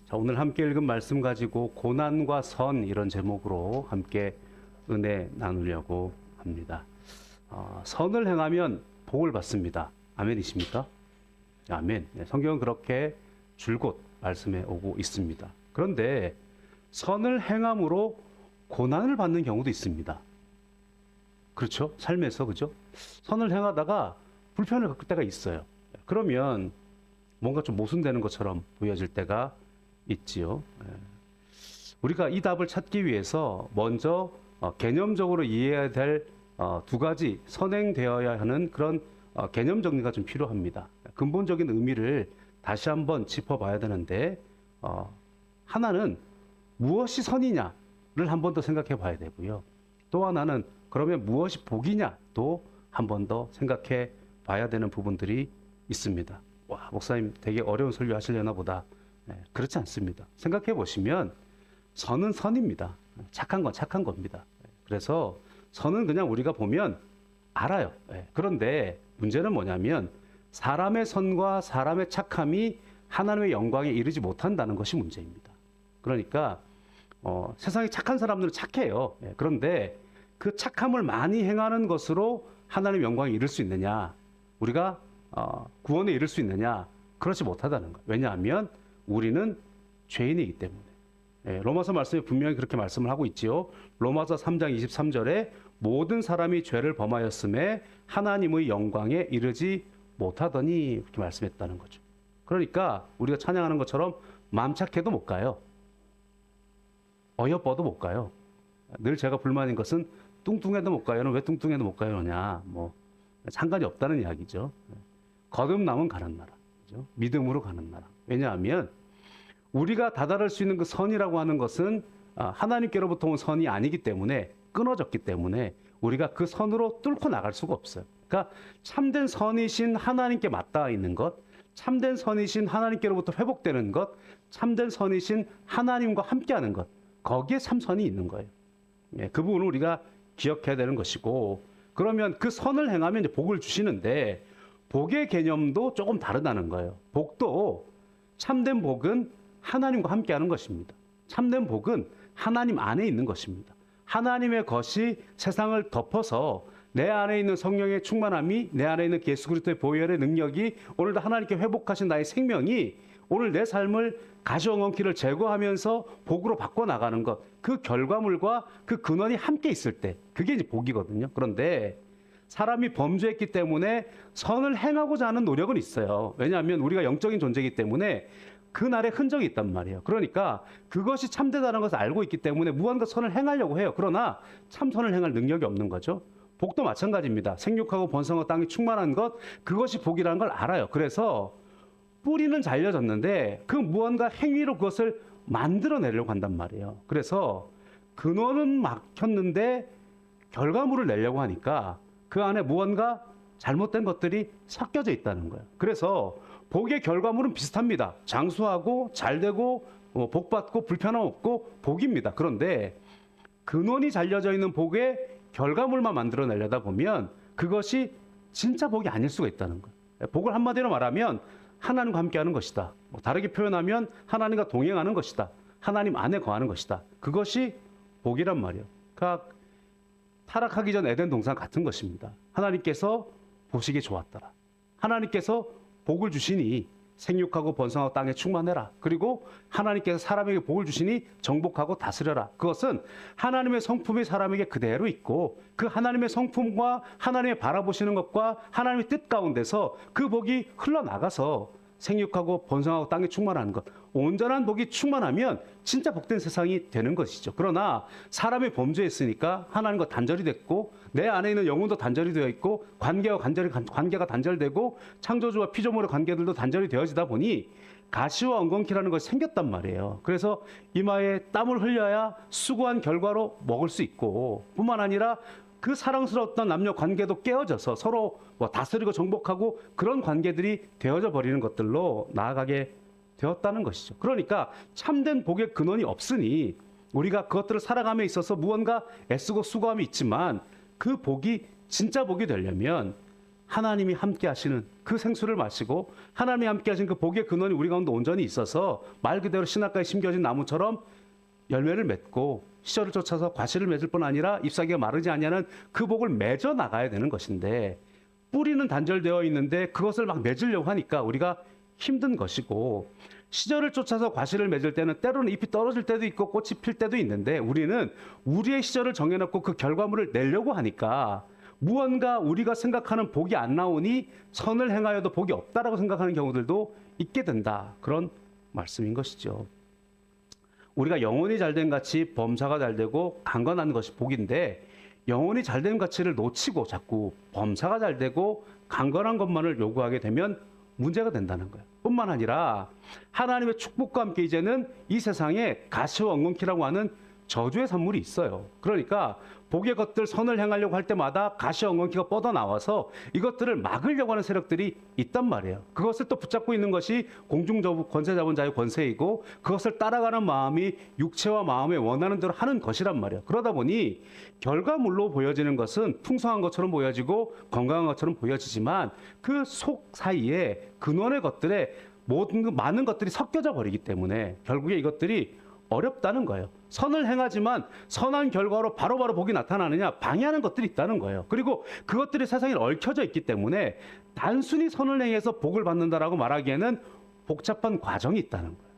자, 오늘 함께 읽은 말씀 가지고 고난과 선 이런 제목으로 함께 은혜 나누려고 합니다. 선을 행하면 복을 받습니다. 아멘이십니까? 아멘. 네, 성경은 그렇게 줄곧 말씀해 오고 있습니다. 그런데 선을 행함으로 고난을 받는 경우도 있습니다. 그렇죠? 삶에서, 그죠? 선을 행하다가 불편을 겪을 때가 있어요. 그러면 뭔가 좀 모순되는 것처럼 보여질 때가 있지요. 우리가 이 답을 찾기 위해서 먼저 개념적으로 이해해야 될 두 가지 선행되어야 하는 그런 개념 정리가 좀 필요합니다. 근본적인 의미를 다시 한번 짚어봐야 되는데, 하나는 무엇이 선이냐를 한 번 더 생각해 봐야 되고요. 또 하나는 그러면 무엇이 복이냐도 한 번 더 생각해 봐야 되는 부분들이 있습니다. 와, 목사님 되게 어려운 설교 하시려나 보다. 네, 그렇지 않습니다. 생각해 보시면 선은 선입니다. 착한 건 착한 겁니다. 그래서 선은 그냥 우리가 보면 알아요. 그런데 문제는 뭐냐면 사람의 선과 사람의 착함이 하나님의 영광에 이르지 못한다는 것이 문제입니다. 그러니까 세상에 착한 사람들은 착해요. 그런데 그 착함을 많이 행하는 것으로 하나님의 영광에 이를 수 있느냐, 우리가 구원에 이를 수 있느냐, 그렇지 못하다는 거예요. 왜냐하면 우리는 죄인이기 때문에. 로마서 말씀에 분명히 그렇게 말씀을 하고 있지요. 로마서 3장 23절에 모든 사람이 죄를 범하였음에 하나님의 영광에 이르지 못하더니 이렇게 말씀했다는 거죠. 그러니까 우리가 찬양하는 것처럼 마음 착해도 못 가요. 어여뻐도 못 가요. 늘 제가 불만인 것은 뚱뚱해도 못 가요는 왜 뚱뚱해도 못 가요냐, 뭐 상관이 없다는 이야기죠. 거듭남은 가는 나라, 그죠? 믿음으로 가는 나라. 왜냐하면 우리가 다다를 수 있는 그 선이라고 하는 것은 하나님께로부터 온 선이 아니기 때문에, 끊어졌기 때문에 우리가 그 선으로 뚫고 나갈 수가 없어요. 그러니까 참된 선이신 하나님께 맞닿아 있는 것, 참된 선이신 하나님께로부터 회복되는 것, 참된 선이신 하나님과 함께하는 것, 거기에 참선이 있는 거예요. 그 부분을 우리가 기억해야 되는 것이고, 그러면 그 선을 행하면 이제 복을 주시는데 복의 개념도 조금 다르다는 거예요. 복도, 참된 복은 하나님과 함께하는 것입니다. 참된 복은 하나님 안에 있는 것입니다. 하나님의 것이 세상을 덮어서 내 안에 있는 성령의 충만함이, 내 안에 있는 예수 그리스도의 보혈의 능력이, 오늘도 하나님께 회복하신 나의 생명이 오늘 내 삶을 가시엉엉키를 제거하면서 복으로 바꿔나가는 것, 그 결과물과 그 근원이 함께 있을 때 그게 이제 복이거든요. 그런데 사람이 범죄했기 때문에 선을 행하고자 하는 노력은 있어요. 왜냐하면 우리가 영적인 존재이기 때문에 그날의 흔적이 있단 말이에요. 그러니까 그것이 참되다는 것을 알고 있기 때문에 무언가 선을 행하려고 해요. 그러나 참선을 행할 능력이 없는 거죠. 복도 마찬가지입니다. 생육하고 번성하고 땅이 충만한 것, 그것이 복이라는 걸 알아요. 그래서 뿌리는 잘려졌는데 그 무언가 행위로 그것을 만들어내려고 한단 말이에요. 그래서 근원은 막혔는데 결과물을 내려고 하니까 그 안에 무언가 잘못된 것들이 섞여져 있다는 거예요. 그래서 복의 결과물은 비슷합니다. 장수하고 잘되고 복받고 불편함 없고 복입니다. 그런데 근원이 잘려져 있는 복의 결과물만 만들어내려다 보면 그것이 진짜 복이 아닐 수가 있다는 거예요. 복을 한마디로 말하면 하나님과 함께하는 것이다. 다르게 표현하면 하나님과 동행하는 것이다. 하나님 안에 거하는 것이다. 그것이 복이란 말이에요. 그러니까 타락하기 전 에덴 동산 같은 것입니다. 하나님께서 보시기에 좋았더라. 하나님께서 복을 주시니 생육하고 번성하고 땅에 충만해라. 그리고 하나님께서 사람에게 복을 주시니 정복하고 다스려라. 그것은 하나님의 성품이 사람에게 그대로 있고 그 하나님의 성품과 하나님의 바라보시는 것과 하나님의 뜻 가운데서 그 복이 흘러나가서 생육하고 번성하고 땅에 충만하는 것, 온전한 복이 충만하면 진짜 복된 세상이 되는 것이죠. 그러나 사람이 범죄했으니까 하나님과 단절이 됐고 내 안에 있는 영혼도 단절이 되어 있고 관계가 단절되고 창조주와 피조물의 관계들도 단절이 되어지다 보니 가시와 엉겅퀴라는 것이 생겼단 말이에요. 그래서 이마에 땀을 흘려야 수고한 결과로 먹을 수 있고, 뿐만 아니라 그 사랑스러웠던 남녀 관계도 깨어져서 서로 다스리고 정복하고 그런 관계들이 되어져 버리는 것들로 나아가게 되었다는 것이죠. 그러니까 참된 복의 근원이 없으니 우리가 그것들을 살아감에 있어서 무언가 애쓰고 수고함이 있지만 그 복이 진짜 복이 되려면 하나님이 함께 하시는 그 생수를 마시고 하나님이 함께 하신 그 복의 근원이 우리 가운데 온전히 있어서 말 그대로 신학가에 심겨진 나무처럼 열매를 맺고 시절을 쫓아서 과실을 맺을 뿐 아니라 잎사귀가 마르지 아니하는 그 복을 맺어 나가야 되는 것인데, 뿌리는 단절되어 있는데 그것을 막 맺으려고 하니까 우리가 힘든 것이고, 시절을 쫓아서 과실을 맺을 때는 때로는 잎이 떨어질 때도 있고 꽃이 필 때도 있는데, 우리는 우리의 시절을 정해놓고 그 결과물을 내려고 하니까 무언가 우리가 생각하는 복이 안 나오니 선을 행하여도 복이 없다라고 생각하는 경우들도 있게 된다, 그런 말씀인 것이죠. 우리가 영혼이 잘된 같이 범사가 잘되고 강건한 것이 복인데, 영혼이 잘된 가치를 놓치고 자꾸 범사가 잘되고 강건한 것만을 요구하게 되면 문제가 된다는 거예요. 뿐만 아니라 하나님의 축복과 함께 이제는 이 세상에 가시와 엉겅퀴라고 하는 저주의 산물이 있어요. 그러니까 복의 것들, 선을 행하려고 할 때마다 가시와 엉겅퀴가 뻗어나와서 이것들을 막으려고 하는 세력들이 있단 말이에요. 그것을 또 붙잡고 있는 것이 권세 잡은 자의 권세이고, 그것을 따라가는 마음이 육체와 마음에 원하는 대로 하는 것이란 말이에요. 그러다 보니 결과물로 보여지는 것은 풍성한 것처럼 보여지고 건강한 것처럼 보여지지만, 그 속 사이에 근원의 것들에 많은 것들이 섞여져 버리기 때문에 결국에 이것들이 어렵다는 거예요. 선을 행하지만 선한 결과로 바로바로 복이 나타나느냐, 방해하는 것들이 있다는 거예요. 그리고 그것들이 세상에 얽혀져 있기 때문에 단순히 선을 행해서 복을 받는다라고 말하기에는 복잡한 과정이 있다는 거예요.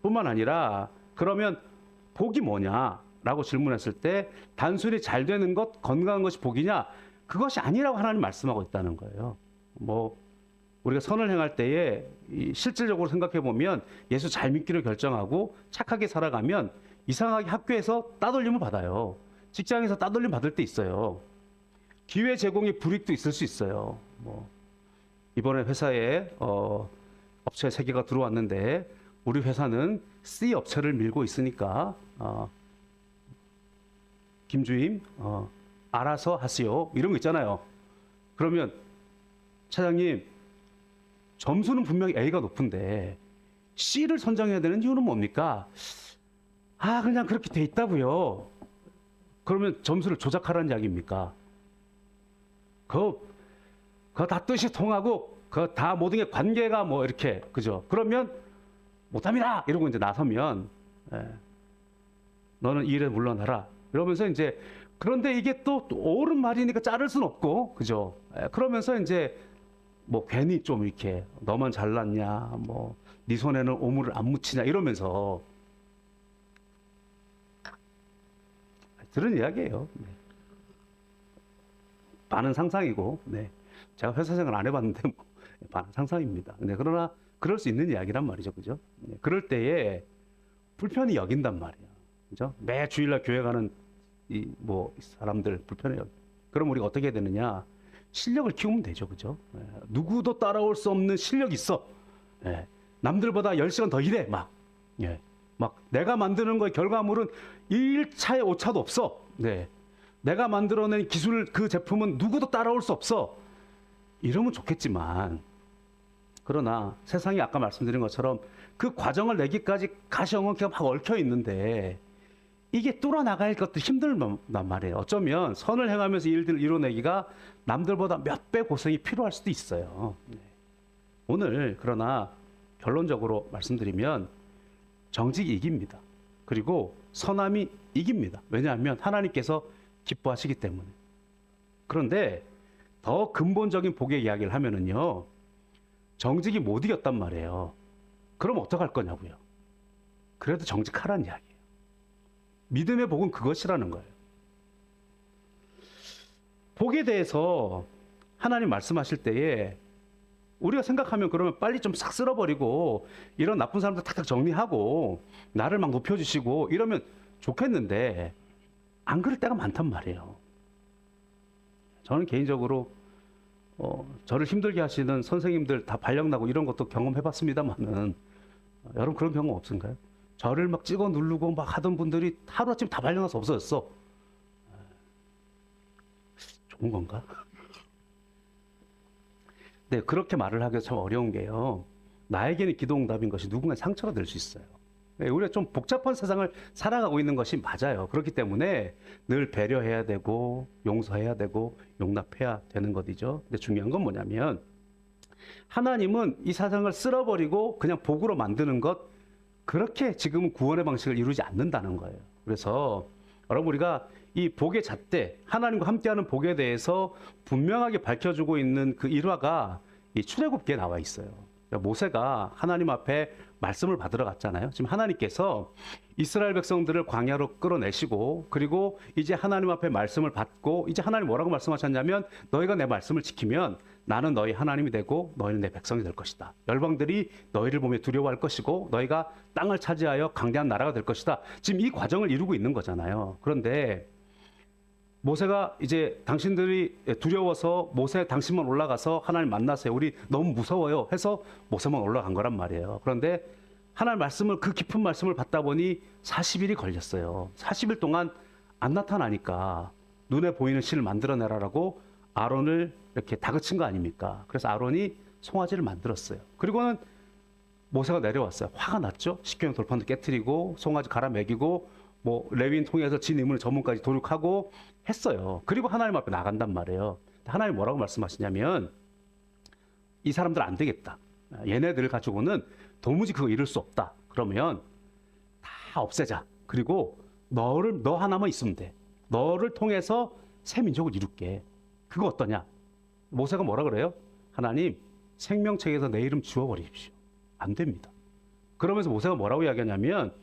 뿐만 아니라 그러면 복이 뭐냐라고 질문했을 때 단순히 잘 되는 것, 건강한 것이 복이냐, 그것이 아니라고 하나님 말씀하고 있다는 거예요. 우리가 선을 행할 때에 실질적으로 생각해 보면 예수 잘 믿기로 결정하고 착하게 살아가면 이상하게 학교에서 따돌림을 받아요. 직장에서 따돌림 받을 때 있어요. 기회 제공의 불이익도 있을 수 있어요. 이번에 회사에 업체 3개가 들어왔는데 우리 회사는 C 업체를 밀고 있으니까 김주임 알아서 하시오, 이런 거 있잖아요. 그러면 차장님, 점수는 분명히 A가 높은데 C를 선정해야 되는 이유는 뭡니까? 그냥 그렇게 돼 있다고요. 그러면 점수를 조작하라는 이야기입니까? 그거 다 뜻이 통하고 그거 다 모든 게 관계가 이렇게, 그죠? 그러면 못합니다 이러고 이제 나서면 너는 이 일에 물러나라 이러면서 이제, 그런데 이게 또 옳은 말이니까 자를 순 없고, 그죠? 그러면서 이제 괜히 좀 이렇게 너만 잘났냐, 네 손에는 오물을 안 묻히냐 이러면서 들은 이야기예요. 반은 상상이고, 제가 회사 생활 안 해봤는데 반은 상상입니다. 그러나 그럴 수 있는 이야기란 말이죠, 그죠? 그럴 때에 불편히 여긴단 말이에요, 그죠? 매 주일날 교회 가는 사람들 불편해 여기. 그럼 우리가 어떻게 해야 되느냐? 실력을 키우면 되죠, 그죠? 누구도 따라올 수 없는 실력이 있어. 남들보다 10시간 더 일해, 막 내가 만드는 거의 결과물은 1차에 오차도 없어. 내가 만들어낸 기술, 그 제품은 누구도 따라올 수 없어. 이러면 좋겠지만, 그러나 세상이 아까 말씀드린 것처럼 그 과정을 내기까지 가시엉엉퀴가 막 얽혀 있는데 이게 뚫어나갈 것도 힘들단 말이에요. 어쩌면 선을 행하면서 일들을 이뤄내기가 남들보다 몇 배 고생이 필요할 수도 있어요. 오늘 그러나 결론적으로 말씀드리면 정직이 이깁니다. 그리고 선함이 이깁니다. 왜냐하면 하나님께서 기뻐하시기 때문에. 그런데 더 근본적인 복의 이야기를 하면은요, 정직이 못 이겼단 말이에요. 그럼 어떡할 거냐고요. 그래도 정직하라는 이야기예요. 믿음의 복은 그것이라는 거예요. 복에 대해서 하나님 말씀하실 때에 우리가 생각하면 그러면 빨리 좀 싹 쓸어버리고 이런 나쁜 사람들 탁탁 정리하고 나를 막 높여주시고 이러면 좋겠는데 안 그럴 때가 많단 말이에요. 저는 개인적으로 저를 힘들게 하시는 선생님들 다 발령나고 이런 것도 경험해봤습니다만은, 여러분 그런 경험 없은가요? 저를 막 찍어 누르고 막 하던 분들이 하루아침 다 발령나서 없어졌어. 좋은 건가? 그렇게 말을 하기가 참 어려운 게요, 나에게는 기도 응답인 것이 누군가의 상처가 될 수 있어요. 우리가 좀 복잡한 세상을 살아가고 있는 것이 맞아요. 그렇기 때문에 늘 배려해야 되고 용서해야 되고 용납해야 되는 것이죠. 근데 중요한 건 뭐냐면 하나님은 이 세상을 쓸어버리고 그냥 복으로 만드는 것, 그렇게 지금은 구원의 방식을 이루지 않는다는 거예요. 그래서 여러분, 우리가 이 복의 잣대, 하나님과 함께하는 복에 대해서 분명하게 밝혀주고 있는 그 일화가 이 출애굽기에 나와 있어요. 모세가 하나님 앞에 말씀을 받으러 갔잖아요. 지금 하나님께서 이스라엘 백성들을 광야로 끌어내시고, 그리고 이제 하나님 앞에 말씀을 받고, 이제 하나님 뭐라고 말씀하셨냐면 너희가 내 말씀을 지키면 나는 너희 하나님이 되고 너희는 내 백성이 될 것이다. 열방들이 너희를 보며 두려워할 것이고 너희가 땅을 차지하여 강대한 나라가 될 것이다. 지금 이 과정을 이루고 있는 거잖아요. 그런데 모세가 이제 당신들이 두려워서 모세 당신만 올라가서 하나님 만나세요. 우리 너무 무서워요 해서 모세만 올라간 거란 말이에요. 그런데 하나님 말씀을, 그 깊은 말씀을 받다 보니 40일이 걸렸어요. 40일 동안 안 나타나니까 눈에 보이는 신을 만들어내라라고 아론을 이렇게 다그친 거 아닙니까? 그래서 아론이 송아지를 만들었어요. 그리고는 모세가 내려왔어요. 화가 났죠. 십계명 돌판도 깨트리고 송아지 갈아 먹이고 뭐 레위인 통해서 진 의문의 전문까지 도륙하고 했어요. 그리고 하나님 앞에 나간단 말이에요. 하나님 뭐라고 말씀하시냐면 이 사람들 안 되겠다. 얘네들 가지고는 도무지 그거 이룰 수 없다. 그러면 다 없애자. 그리고 너 하나만 있으면 돼. 너를 통해서 새 민족을 이룰게. 그거 어떠냐? 모세가 뭐라 그래요? 하나님, 생명책에서 내 이름 지워버리십시오. 안 됩니다. 그러면서 모세가 뭐라고 이야기하냐면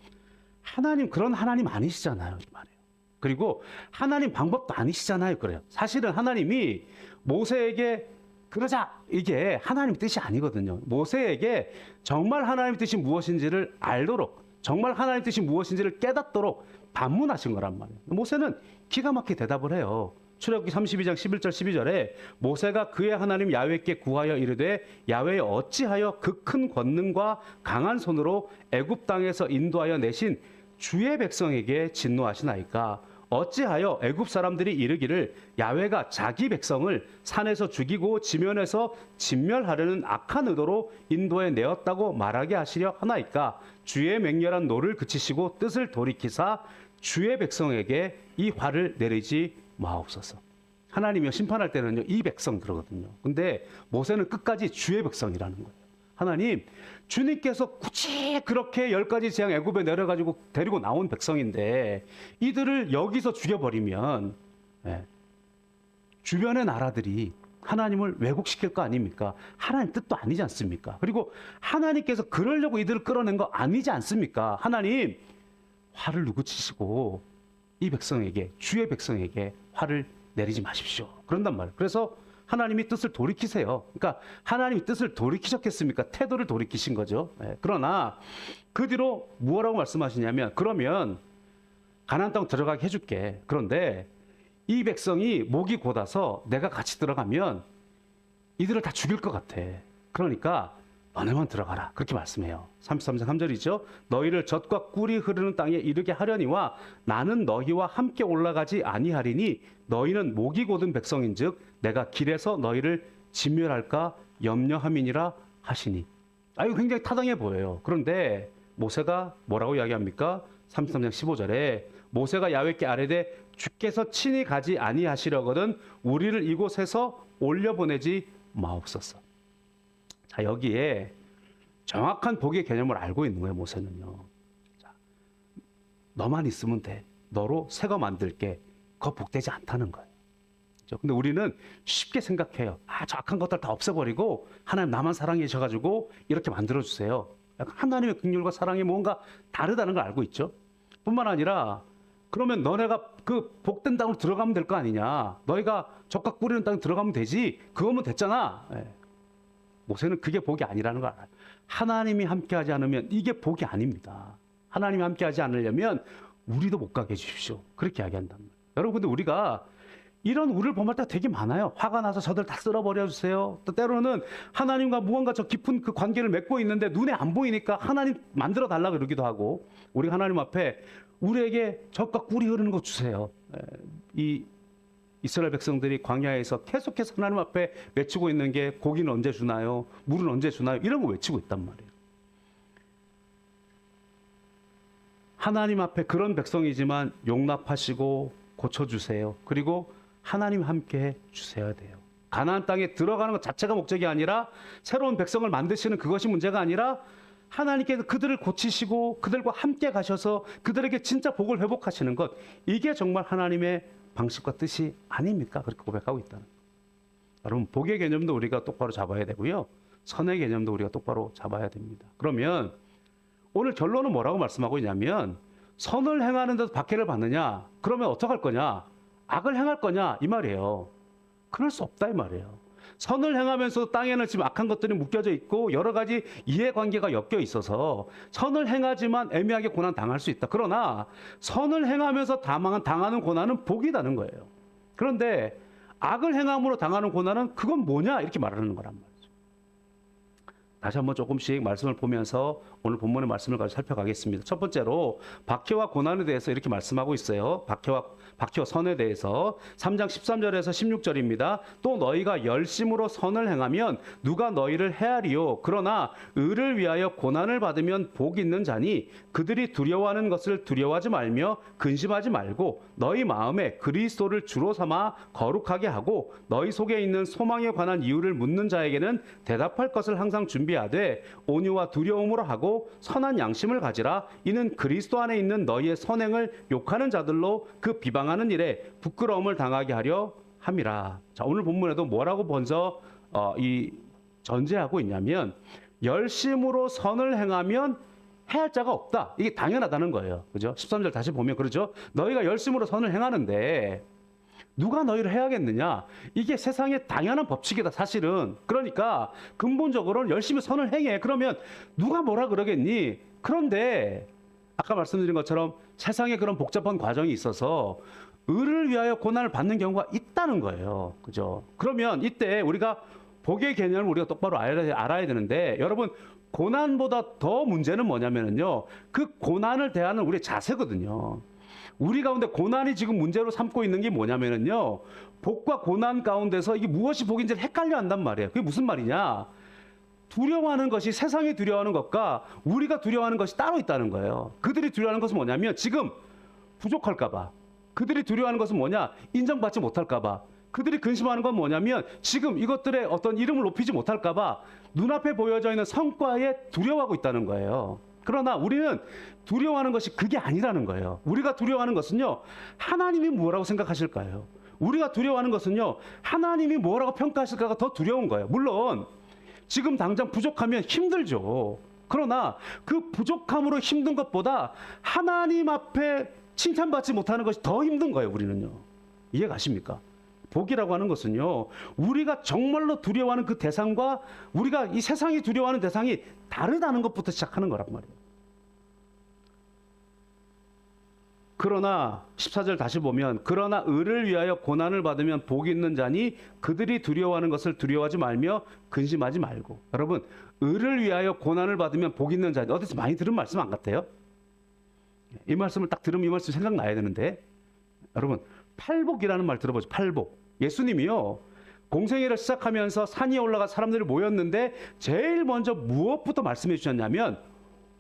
하나님 그런 하나님 아니시잖아요. 이 말이에요. 그리고 하나님 방법도 아니시잖아요. 그래요. 사실은 하나님이 모세에게 그러자, 이게 하나님 뜻이 아니거든요. 모세에게 정말 하나님 뜻이 무엇인지를 알도록, 정말 하나님 뜻이 무엇인지를 깨닫도록 반문하신 거란 말이에요. 모세는 기가 막히게 대답을 해요. 출애굽기 32장 11절 12절에 모세가 그의 하나님 야훼께 구하여 이르되 야훼여 어찌하여 그 큰 권능과 강한 손으로 애굽 땅에서 인도하여 내신 주의 백성에게 진노하시나이까? 어찌하여 애굽 사람들이 이르기를 야훼가 자기 백성을 산에서 죽이고 지면에서 진멸하려는 악한 의도로 인도해 내었다고 말하게 하시려 하나이까? 주의 맹렬한 노를 그치시고 뜻을 돌이키사 주의 백성에게 이 화를 내리지 마옵소서. 하나님이 심판할 때는요, 이 백성 그러거든요. 근데 모세는 끝까지 주의 백성이라는 거예요. 하나님, 주님께서 굳이 그렇게 10가지 재앙 애굽에 내려가지고 데리고 나온 백성인데 이들을 여기서 죽여버리면 주변의 나라들이 하나님을 왜곡시킬 거 아닙니까? 하나님 뜻도 아니지 않습니까? 그리고 하나님께서 그러려고 이들을 끌어낸 거 아니지 않습니까? 하나님, 화를 누구치시고 이 백성에게, 주의 백성에게 화를 내리지 마십시오. 그런단 말이에요. 그래서 하나님이 뜻을 돌이키세요. 그러니까 하나님이 뜻을 돌이키셨겠습니까? 태도를 돌이키신 거죠. 그러나 그 뒤로 뭐라고 말씀하시냐면 그러면 가나안 땅 들어가게 해줄게. 그런데 이 백성이 목이 곧아서 내가 같이 들어가면 이들을 다 죽일 것 같아. 그러니까 너네만 들어가라. 그렇게 말씀해요. 33장 3절이죠. 너희를 젖과 꿀이 흐르는 땅에 이르게 하려니와 나는 너희와 함께 올라가지 아니하리니 너희는 목이 곧은 백성인즉 내가 길에서 너희를 진멸할까 염려함이니라 하시니. 이거 굉장히 타당해 보여요. 그런데 모세가 뭐라고 이야기합니까? 33장 15절에 모세가 야훼께 아뢰되 주께서 친히 가지 아니하시려거든 우리를 이곳에서 올려보내지 마옵소서. 자, 여기에 정확한 복의 개념을 알고 있는 거예요, 모세는요. 자, 너만 있으면 돼. 너로 새 거 만들게. 그거 복되지 않다는 거예요. 그렇죠? 근데 우리는 쉽게 생각해요. 저 악한 것들 다 없애버리고 하나님 나만 사랑해 주셔가지고 이렇게 만들어주세요. 하나님의 긍휼과 사랑이 뭔가 다르다는 걸 알고 있죠. 뿐만 아니라 그러면 너네가 그 복된 땅으로 들어가면 될 거 아니냐. 너희가 젖과 꿀이는 땅에 들어가면 되지. 그거면 됐잖아. 모세는 그게 복이 아니라는 걸 알아요. 하나님이 함께하지 않으면 이게 복이 아닙니다. 하나님이 함께하지 않으려면 우리도 못 가게 해주십시오. 그렇게 이야기한단 말이에요. 여러분, 근데 우리가 이런 우리를 범할 때가 되게 많아요. 화가 나서 저들 다 쓸어버려 주세요. 또 때로는 하나님과 무언가 저 깊은 그 관계를 맺고 있는데 눈에 안 보이니까 하나님 만들어 달라고 그러기도 하고, 우리가 하나님 앞에 우리에게 젖과 꿀이 흐르는 거 주세요. 이 이스라엘 백성들이 광야에서 계속해서 하나님 앞에 외치고 있는 게 고기는 언제 주나요? 물은 언제 주나요? 이런 거 외치고 있단 말이에요. 하나님 앞에 그런 백성이지만 용납하시고 고쳐주세요. 그리고 하나님 함께 해주셔야 돼요. 가나안 땅에 들어가는 것 자체가 목적이 아니라 새로운 백성을 만드시는 그것이 문제가 아니라 하나님께서 그들을 고치시고 그들과 함께 가셔서 그들에게 진짜 복을 회복하시는 것, 이게 정말 하나님의 방식과 뜻이 아닙니까? 그렇게 고백하고 있다는 거예요. 여러분, 복의 개념도 우리가 똑바로 잡아야 되고요, 선의 개념도 우리가 똑바로 잡아야 됩니다. 그러면 오늘 결론은 뭐라고 말씀하고 있냐면, 선을 행하는 데도 박해를 받느냐? 그러면 어떡할 거냐? 악을 행할 거냐? 이 말이에요. 그럴 수 없다 이 말이에요. 선을 행하면서 땅에는 지금 악한 것들이 묶여져 있고 여러 가지 이해관계가 엮여 있어서 선을 행하지만 애매하게 고난 당할 수 있다. 그러나 선을 행하면서 당하는 고난은 복이라는 거예요. 그런데 악을 행함으로 당하는 고난은 그건 뭐냐? 이렇게 말하는 거란 말이에요. 다시 한번 조금씩 말씀을 보면서 오늘 본문의 말씀을 가지고 살펴가겠습니다. 첫 번째로 박해와 고난에 대해서 이렇게 말씀하고 있어요. 박해와 선에 대해서 3장 13절에서 16절입니다. 또 너희가 열심으로 선을 행하면 누가 너희를 헤아리요. 그러나 의를 위하여 고난을 받으면 복 있는 자니 그들이 두려워하는 것을 두려워하지 말며 근심하지 말고 너희 마음에 그리스도를 주로 삼아 거룩하게 하고 너희 속에 있는 소망에 관한 이유를 묻는 자에게는 대답할 것을 항상 준비하되 온유와 두려움으로 하고 선한 양심을 가지라. 이는 그리스도 안에 있는 너희의 선행을 욕하는 자들로 그 비방하는 일에 부끄러움을 당하게 하려 함이라. 자, 오늘 본문에도 뭐라고 먼저 이 전제하고 있냐면, 열심으로 선을 행하면 해할 자가 없다. 이게 당연하다는 거예요. 그죠? 13절 다시 보면 그러죠. 너희가 열심으로 선을 행하는데 누가 너희를 해야겠느냐? 이게 세상의 당연한 법칙이다, 사실은. 그러니까 근본적으로는 열심히 선을 행해. 그러면 누가 뭐라 그러겠니? 그런데 아까 말씀드린 것처럼 세상에 그런 복잡한 과정이 있어서 의를 위하여 고난을 받는 경우가 있다는 거예요. 그죠? 그러면 이때 우리가 복의 개념을 우리가 똑바로 알아야 되는데, 여러분, 고난보다 더 문제는 뭐냐면요, 그 고난을 대하는 우리의 자세거든요. 우리 가운데 고난이 지금 문제로 삼고 있는 게 뭐냐면요, 복과 고난 가운데서 이게 무엇이 복인지를 헷갈려 한단 말이에요. 그게 무슨 말이냐? 두려워하는 것이, 세상이 두려워하는 것과 우리가 두려워하는 것이 따로 있다는 거예요. 그들이 두려워하는 것은 뭐냐면 지금 부족할까 봐. 그들이 두려워하는 것은 뭐냐? 인정받지 못할까 봐. 그들이 근심하는 건 뭐냐면 지금 이것들의 어떤 이름을 높이지 못할까 봐 눈앞에 보여져 있는 성과에 두려워하고 있다는 거예요. 그러나 우리는 두려워하는 것이 그게 아니라는 거예요. 우리가 두려워하는 것은요, 하나님이 뭐라고 생각하실까요? 우리가 두려워하는 것은요, 하나님이 뭐라고 평가하실까가 더 두려운 거예요. 물론 지금 당장 부족하면 힘들죠. 그러나 그 부족함으로 힘든 것보다 하나님 앞에 칭찬받지 못하는 것이 더 힘든 거예요, 우리는요. 이해 가십니까? 복이라고 하는 것은요, 우리가 정말로 두려워하는 그 대상과 우리가 이 세상이 두려워하는 대상이 다르다는 것부터 시작하는 거란 말이에요. 그러나 14절 다시 보면, 그러나 의를 위하여 고난을 받으면 복이 있는 자니 그들이 두려워하는 것을 두려워하지 말며 근심하지 말고. 여러분, 의를 위하여 고난을 받으면 복이 있는 자니, 어디서 많이 들은 말씀 안 같아요? 이 말씀을 딱 들으면 이 말씀 생각나야 되는데, 여러분, 팔복이라는 말 들어보죠. 팔복. 예수님이요, 공생애를 시작하면서 산에 올라가 사람들이 모였는데 제일 먼저 무엇부터 말씀해 주셨냐면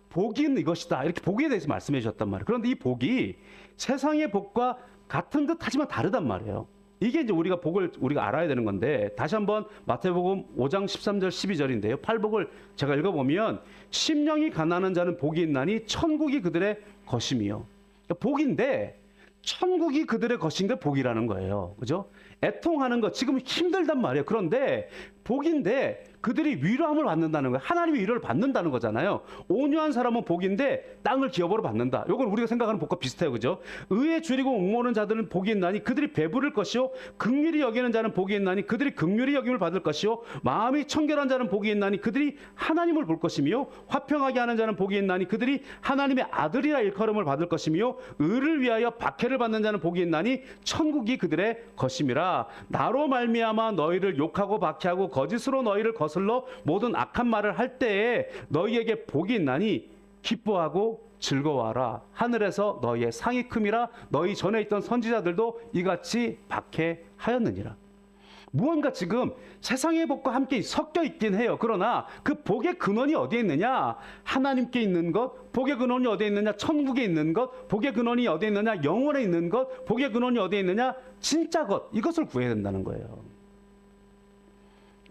복인 이것이다, 이렇게 복에 대해서 말씀해 주셨단 말이에요. 그런데 이 복이 세상의 복과 같은 듯 하지만 다르단 말이에요. 이게 이제 우리가 복을 우리가 알아야 되는 건데, 다시 한번 마태복음 5장 13절 12절인데요. 팔복을 제가 읽어보면, 심령이 가난한 자는 복이 있나니 천국이 그들의 것임이요. 그러니까 복인데 천국이 그들의 것인데 복이라는 거예요. 그죠? 애통하는 것, 지금 힘들단 말이에요. 그런데 복인데 그들이 위로함을 받는다는 거예요. 하나님의 위로를 받는다는 거잖아요. 온유한 사람은 복인데 땅을 기업으로 받는다. 이건 우리가 생각하는 복과 비슷해요. 그죠? 의에 줄이고 옥모는 자들은 복이 있나니 그들이 배부를 것이요, 긍휼히 여기는 자는 복이 있나니 그들이 긍휼히 여김을 받을 것이요, 마음이 청결한 자는 복이 있나니 그들이 하나님을 볼 것이며, 화평하게 하는 자는 복이 있나니 그들이 하나님의 아들이라 일컬음을 받을 것이며, 의를 위하여 박해를 받는 자는 복이 있나니 천국이 그들의 것임이라. 나로 말미암아 너희를 욕하고 박해하고 거짓으로 너희를 거슬러 모든 악한 말을 할 때에 너희에게 복이 있나니 기뻐하고 즐거워하라. 하늘에서 너희의 상이 큼이라. 너희 전에 있던 선지자들도 이같이 박해하였느니라. 무언가 지금 세상의 복과 함께 섞여 있긴 해요. 그러나 그 복의 근원이 어디에 있느냐? 하나님께 있는 것. 복의 근원이 어디에 있느냐? 천국에 있는 것. 복의 근원이 어디에 있느냐? 영원에 있는 것. 복의 근원이 어디에 있느냐? 진짜 것. 이것을 구해야 된다는 거예요.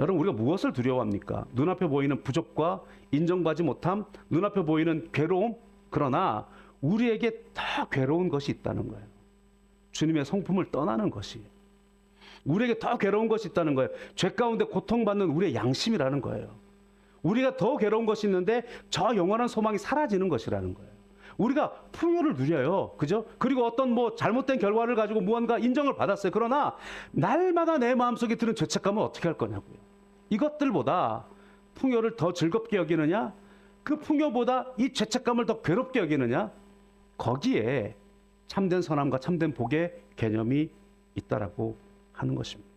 여러분, 우리가 무엇을 두려워합니까? 눈앞에 보이는 부족과 인정받지 못함, 눈앞에 보이는 괴로움. 그러나 우리에게 더 괴로운 것이 있다는 거예요. 주님의 성품을 떠나는 것이. 우리에게 더 괴로운 것이 있다는 거예요. 죄 가운데 고통받는 우리의 양심이라는 거예요. 우리가 더 괴로운 것이 있는데 저 영원한 소망이 사라지는 것이라는 거예요. 우리가 풍요를 누려요. 그죠? 그리고 어떤 잘못된 결과를 가지고 무언가 인정을 받았어요. 그러나 날마다 내 마음속에 드는 죄책감은 어떻게 할 거냐고요. 이것들보다 풍요를 더 즐겁게 여기느냐? 그 풍요보다 이 죄책감을 더 괴롭게 여기느냐? 거기에 참된 선함과 참된 복의 개념이 있다라고 하는 것입니다.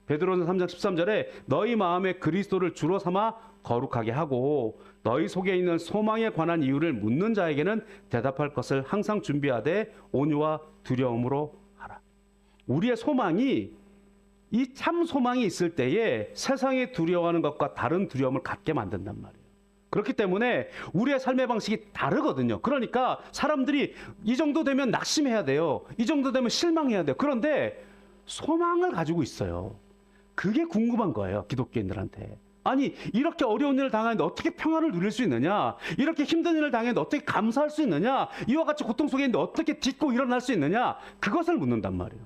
베드로전서 3장 13절에 너희 마음에 그리스도를 주로 삼아 거룩하게 하고 너희 속에 있는 소망에 관한 이유를 묻는 자에게는 대답할 것을 항상 준비하되 온유와 두려움으로 하라. 우리의 소망이 이 참 소망이 있을 때에 세상이 두려워하는 것과 다른 두려움을 갖게 만든단 말이에요. 그렇기 때문에 우리의 삶의 방식이 다르거든요. 그러니까 사람들이 이 정도 되면 낙심해야 돼요. 이 정도 되면 실망해야 돼요. 그런데 소망을 가지고 있어요. 그게 궁금한 거예요, 기독교인들한테. 아니, 이렇게 어려운 일을 당하는데 어떻게 평안을 누릴 수 있느냐? 이렇게 힘든 일을 당했는데 어떻게 감사할 수 있느냐? 이와 같이 고통 속에 있는데 어떻게 딛고 일어날 수 있느냐? 그것을 묻는단 말이에요.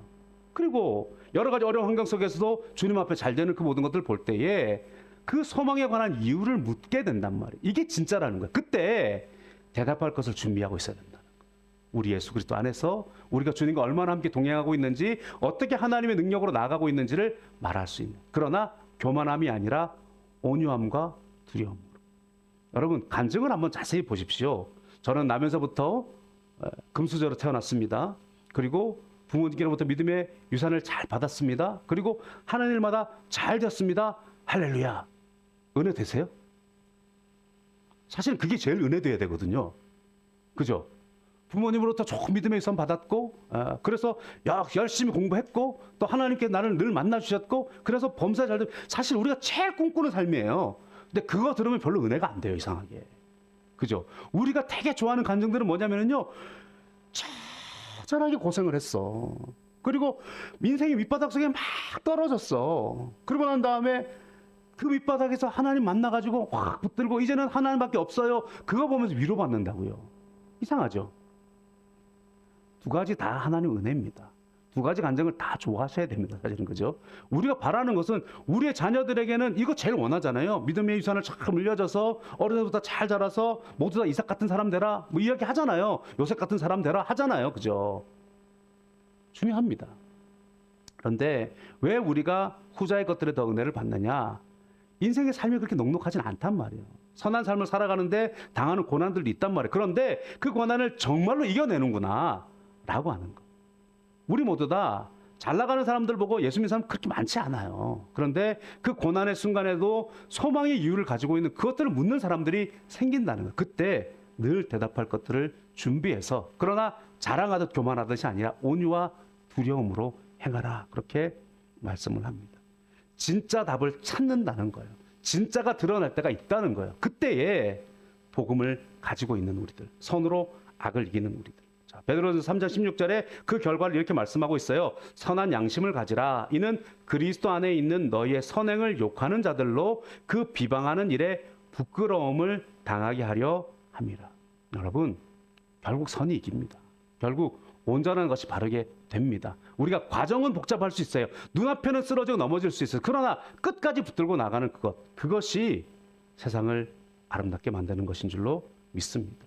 그리고 여러 가지 어려운 환경 속에서도 주님 앞에 잘 되는 그 모든 것들을 볼 때에 그 소망에 관한 이유를 묻게 된단 말이에요. 이게 진짜라는 거예요. 그때 대답할 것을 준비하고 있어야 된다는 거예요. 우리 예수 그리스도 안에서 우리가 주님과 얼마나 함께 동행하고 있는지, 어떻게 하나님의 능력으로 나아가고 있는지를 말할 수 있는. 그러나 교만함이 아니라 온유함과 두려움으로. 여러분, 간증을 한번 자세히 보십시오. 저는 나면서부터 금수저로 태어났습니다. 그리고 부모님께로부터 믿음의 유산을 잘 받았습니다. 그리고 하는 일마다 잘 됐습니다. 할렐루야. 은혜 되세요? 사실 그게 제일 은혜 돼야 되거든요. 그죠? 부모님으로부터 조금 믿음의 유산 받았고, 그래서 열심히 공부했고, 또 하나님께 나를 늘 만나주셨고, 그래서 범사 잘 되고, 사실 우리가 제일 꿈꾸는 삶이에요. 근데 그거 들으면 별로 은혜가 안 돼요, 이상하게. 그죠? 우리가 되게 좋아하는 간증들은 뭐냐면요, 처절하게 고생을 했어. 그리고 인생의 밑바닥 속에 막 떨어졌어. 그러고 난 다음에 그 밑바닥에서 하나님 만나가지고 확 붙들고 이제는 하나님밖에 없어요. 그거 보면서 위로받는다고요. 이상하죠? 두 가지 다 하나님 은혜입니다. 두 가지 간증을 다 좋아하셔야 됩니다. 사실은. 그죠? 우리가 바라는 것은 우리의 자녀들에게는 이거 제일 원하잖아요. 믿음의 유산을 잘 물려줘서 어릴 때부터 잘 자라서 모두 다 이삭 같은 사람 되라, 뭐 이야기 하잖아요. 요셉 같은 사람 되라 하잖아요. 그죠? 중요합니다. 그런데 왜 우리가 후자의 것들에 더 은혜를 받느냐? 인생의 삶이 그렇게 넉넉하진 않단 말이에요. 선한 삶을 살아가는데 당하는 고난들도 있단 말이에요. 그런데 그 고난을 정말로 이겨내는구나 라고 하는 거. 우리 모두 다 잘 나가는 사람들 보고 예수 믿는 사람 그렇게 많지 않아요. 그런데 그 고난의 순간에도 소망의 이유를 가지고 있는 그것들을 묻는 사람들이 생긴다는 거예요. 그때 늘 대답할 것들을 준비해서, 그러나 자랑하듯 교만하듯이 아니라 온유와 두려움으로 행하라, 그렇게 말씀을 합니다. 진짜 답을 찾는다는 거예요. 진짜가 드러날 때가 있다는 거예요. 그때에 복음을 가지고 있는 우리들, 선으로 악을 이기는 우리들. 자, 베드로전서 3장 16절에 그 결과를 이렇게 말씀하고 있어요. 선한 양심을 가지라. 이는 그리스도 안에 있는 너희의 선행을 욕하는 자들로 그 비방하는 일에 부끄러움을 당하게 하려 함이라. 여러분, 결국 선이 이깁니다. 결국 온전한 것이 바르게 됩니다. 우리가 과정은 복잡할 수 있어요. 눈앞에는 쓰러지고 넘어질 수 있어요. 그러나 끝까지 붙들고 나가는 그것이 세상을 아름답게 만드는 것인 줄로 믿습니다.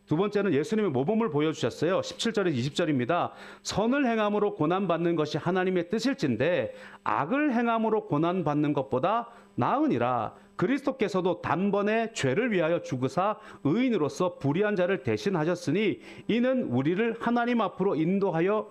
두 번째는 예수님의 모범을 보여주셨어요. 17절에서 20절입니다. 선을 행함으로 고난받는 것이 하나님의 뜻일진데 악을 행함으로 고난받는 것보다 나으니라. 그리스도께서도 단번에 죄를 위하여 죽으사 의인으로서 불의한 자를 대신하셨으니 이는 우리를 하나님 앞으로 인도하려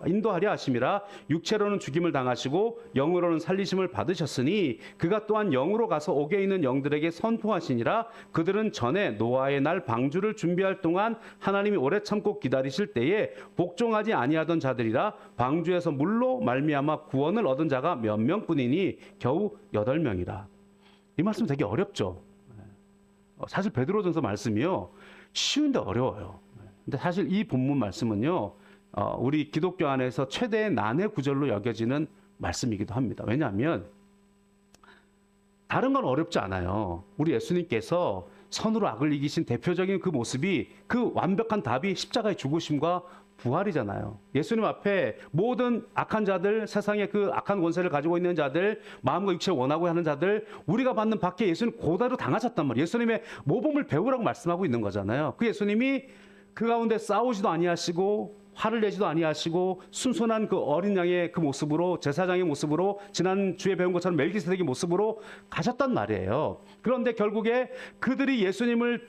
하심이라. 육체로는 죽임을 당하시고 영으로는 살리심을 받으셨으니 그가 또한 영으로 가서 옥에 있는 영들에게 선포하시니라. 그들은 전에 노아의 날 방주를 준비할 동안 하나님이 오래 참고 기다리실 때에 복종하지 아니하던 자들이라. 방주에서 물로 말미암아 구원을 얻은 자가 몇 명뿐이니 겨우 8명이라. 이 말씀 되게 어렵죠. 사실 베드로전서 말씀이요, 쉬운데 어려워요. 근데 사실 이 본문 말씀은요, 우리 기독교 안에서 최대의 난해 구절로 여겨지는 말씀이기도 합니다. 왜냐하면 다른 건 어렵지 않아요. 우리 예수님께서 선으로 악을 이기신 대표적인 그 모습이, 그 완벽한 답이 십자가의 죽으심과 부활이잖아요. 예수님 앞에 모든 악한 자들, 세상의 그 악한 권세를 가지고 있는 자들, 마음과 육체를 원하고 하는 자들, 우리가 받는 박해 예수님 고다로 당하셨단 말이에요. 예수님의 모범을 배우라고 말씀하고 있는 거잖아요. 그 예수님이 그 가운데 싸우지도 아니하시고 화를 내지도 아니하시고 순순한 그 어린 양의 그 모습으로, 제사장의 모습으로, 지난 주에 배운 것처럼 멜기세덱의 모습으로 가셨단 말이에요. 그런데 결국에 그들이 예수님을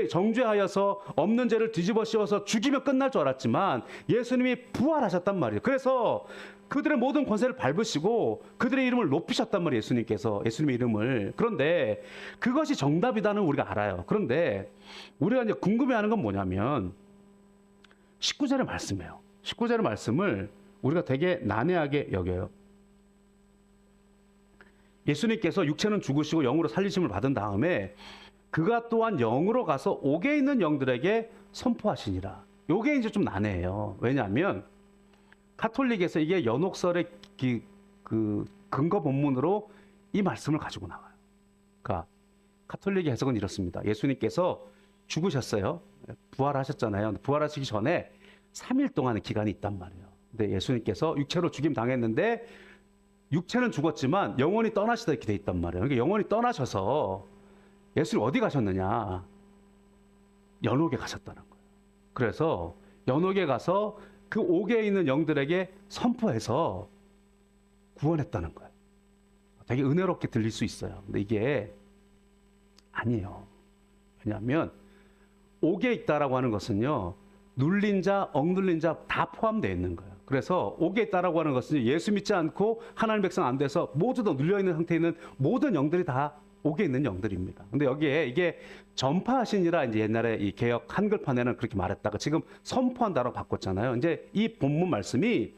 정죄하여서 없는 죄를 뒤집어 씌워서 죽이면 끝날 줄 알았지만 예수님이 부활하셨단 말이에요. 그래서 그들의 모든 권세를 밟으시고 그들의 이름을 높이셨단 말이에요. 예수님께서 예수님의 이름을. 그런데 그것이 정답이다는 우리가 알아요. 그런데 우리가 이제 궁금해하는 건 뭐냐면 19절의 말씀이에요. 19절의 말씀을 우리가 되게 난해하게 여겨요. 예수님께서 육체는 죽으시고 영으로 살리심을 받은 다음에 그가 또한 영으로 가서 옥에 있는 영들에게 선포하시니라. 요게 이제 좀 난해해요. 왜냐하면 카톨릭에서 이게 연옥설의 그 근거 본문으로 이 말씀을 가지고 나와요. 그러니까 카톨릭의 해석은 이렇습니다. 예수님께서 죽으셨어요. 부활하셨잖아요. 부활하시기 전에 3일 동안의 기간이 있단 말이에요. 근데 예수님께서 육체로 죽임 당했는데 육체는 죽었지만 영혼이 떠나시다 이렇게 돼 있단 말이에요. 그러니까 영혼이 떠나셔서 예수님 어디 가셨느냐? 연옥에 가셨다는 거예요. 그래서 연옥에 가서 그 옥에 있는 영들에게 선포해서 구원했다는 거예요. 되게 은혜롭게 들릴 수 있어요. 근데 이게 아니에요. 왜냐하면 옥에 있다라고 하는 것은요, 눌린 자, 억눌린 자 다 포함되어 있는 거예요. 그래서 옥에 있다라고 하는 것은 예수 믿지 않고 하나님 백성 안 돼서 모두 다 눌려 있는 상태에 있는 모든 영들이 다 옥에 있는 영들입니다. 근데 여기에 이게 전파하시니라 이제 옛날에 이 개역 한글판에는 그렇게 말했다가 지금 선포한다라고 바꿨잖아요. 이제 이 본문 말씀이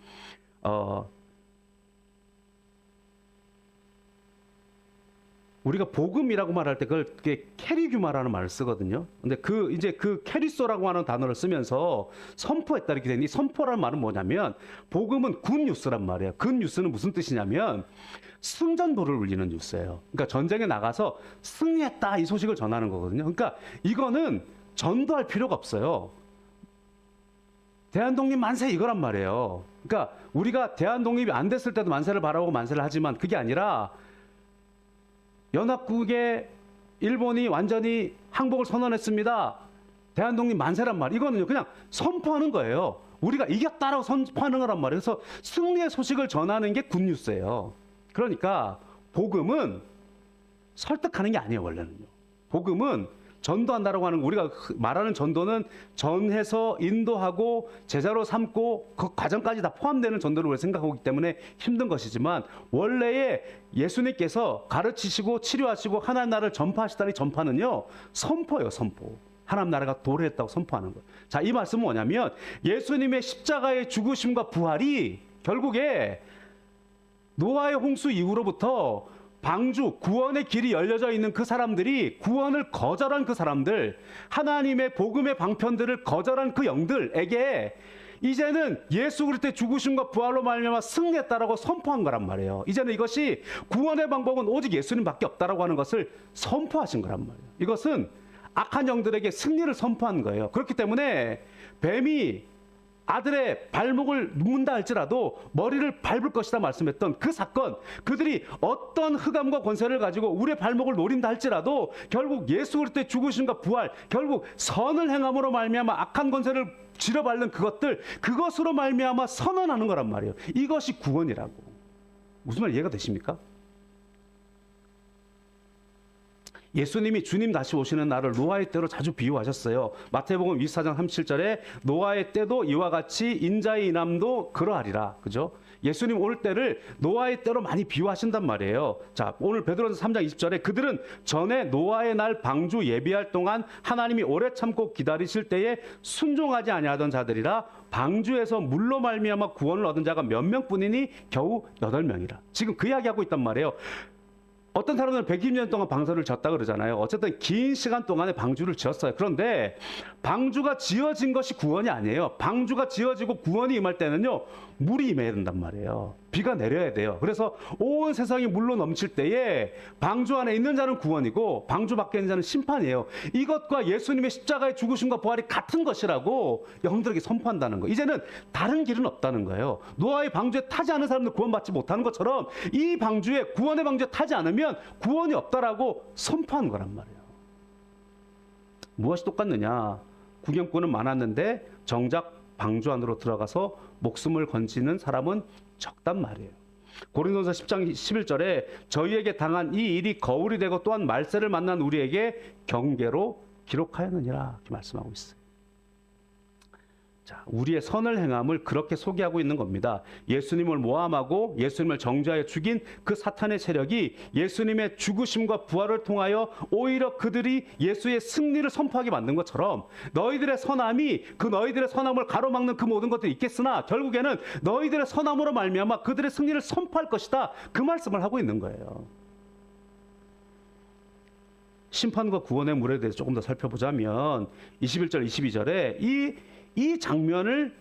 우리가 복음이라고 말할 때 그게 캐리규마라는 말을 쓰거든요. 근데 이제 그 캐리소라고 하는 단어를 쓰면서 선포했다 이렇게 되니, 선포라는 말은 뭐냐면 복음은 굿뉴스란 말이에요. 굿뉴스는 무슨 뜻이냐면 승전보를 울리는 뉴스예요. 그러니까 전쟁에 나가서 승리했다 이 소식을 전하는 거거든요. 그러니까 이거는 전도할 필요가 없어요. 대한독립 만세 이거란 말이에요. 그러니까 우리가 대한독립이 안 됐을 때도 만세를 바라고 만세를 하지만 그게 아니라 연합국에 일본이 완전히 항복을 선언했습니다. 대한독립 만세란 말. 이거는요, 그냥 선포하는 거예요. 우리가 이겼다라고 선포하는 거란 말이에요. 그래서 승리의 소식을 전하는 게 굿뉴스예요. 그러니까 복음은 설득하는 게 아니에요, 원래는요. 복음은 전도한다라고 하는, 우리가 말하는 전도는 전해서 인도하고 제자로 삼고 그 과정까지 다 포함되는 전도를 우리가 생각하기 때문에 힘든 것이지만, 원래의 예수님께서 가르치시고 치료하시고 하나님 나라를 전파하시다니 전파는요, 선포예요, 선포. 하나님 나라가 도래했다고 선포하는 거예요. 자, 이 말씀은 뭐냐면 예수님의 십자가의 죽으심과 부활이 결국에 노아의 홍수 이후로부터 방주, 구원의 길이 열려져 있는 그 사람들이, 구원을 거절한 그 사람들, 하나님의 복음의 방편들을 거절한 그 영들에게 이제는 예수 그리스도의 죽으심과 부활로 말미암아 승리했다라고 선포한 거란 말이에요. 이제는 이것이 구원의 방법은 오직 예수님밖에 없다라고 하는 것을 선포하신 거란 말이에요. 이것은 악한 영들에게 승리를 선포한 거예요. 그렇기 때문에 뱀이 아들의 발목을 묶는다 할지라도 머리를 밟을 것이다 말씀했던 그 사건, 그들이 어떤 흑암과 권세를 가지고 우리의 발목을 노린다 할지라도 결국 예수 그리스도의 죽으심과 부활, 결국 선을 행함으로 말미암아 악한 권세를 지려밟는 그것들, 그것으로 말미암아 선언하는 거란 말이에요. 이것이 구원이라고. 무슨 말 이해가 되십니까? 예수님이 주님 다시 오시는 날을 노아의 때로 자주 비유하셨어요. 마태복음 24장 37절에 노아의 때도 이와 같이 인자의 인함도 그러하리라. 그죠? 예수님 올 때를 노아의 때로 많이 비유하신단 말이에요. 자, 오늘 베드로전서 3장 20절에 그들은 전에 노아의 날 방주 예비할 동안 하나님이 오래 참고 기다리실 때에 순종하지 아니하던 자들이라. 방주에서 물로 말미암아 구원을 얻은 자가 몇 명뿐이니 겨우 8명이라. 지금 그 이야기하고 있단 말이에요. 어떤 사람들은 120년 동안 방주를 졌다 그러잖아요. 어쨌든 긴 시간 동안에 방주를 지었어요. 그런데 방주가 지어진 것이 구원이 아니에요. 방주가 지어지고 구원이 임할 때는요, 물이 임해야 된단 말이에요. 비가 내려야 돼요. 그래서 온 세상이 물로 넘칠 때에 방주 안에 있는 자는 구원이고 방주 밖에 있는 자는 심판이에요. 이것과 예수님의 십자가의 죽으심과 부활이 같은 것이라고 영들에게 선포한다는 거예요. 이제는 다른 길은 없다는 거예요. 노아의 방주에 타지 않은 사람들 구원받지 못하는 것처럼 이 방주에, 구원의 방주에 타지 않으면 구원이 없다라고 선포한 거란 말이에요. 무엇이 똑같느냐? 구경꾼은 많았는데 정작 방주 안으로 들어가서 목숨을 건지는 사람은 적단 말이에요. 고린도서 10장 11절에 저희에게 당한 이 일이 거울이 되고 또한 말세를 만난 우리에게 경계로 기록하였느니라, 이렇게 말씀하고 있어요. 자, 우리의 선을 행함을 그렇게 소개하고 있는 겁니다. 예수님을 모함하고 예수님을 정죄하여 죽인 그 사탄의 세력이 예수님의 죽으심과 부활을 통하여 오히려 그들이 예수의 승리를 선포하게 만든 것처럼 너희들의 선함이 그 너희들의 선함을 가로막는 그 모든 것들이 있겠으나 결국에는 너희들의 선함으로 말미암아 그들의 승리를 선포할 것이다, 그 말씀을 하고 있는 거예요. 심판과 구원의 물에 대해서 조금 더 살펴보자면 21절 22절에 이 장면을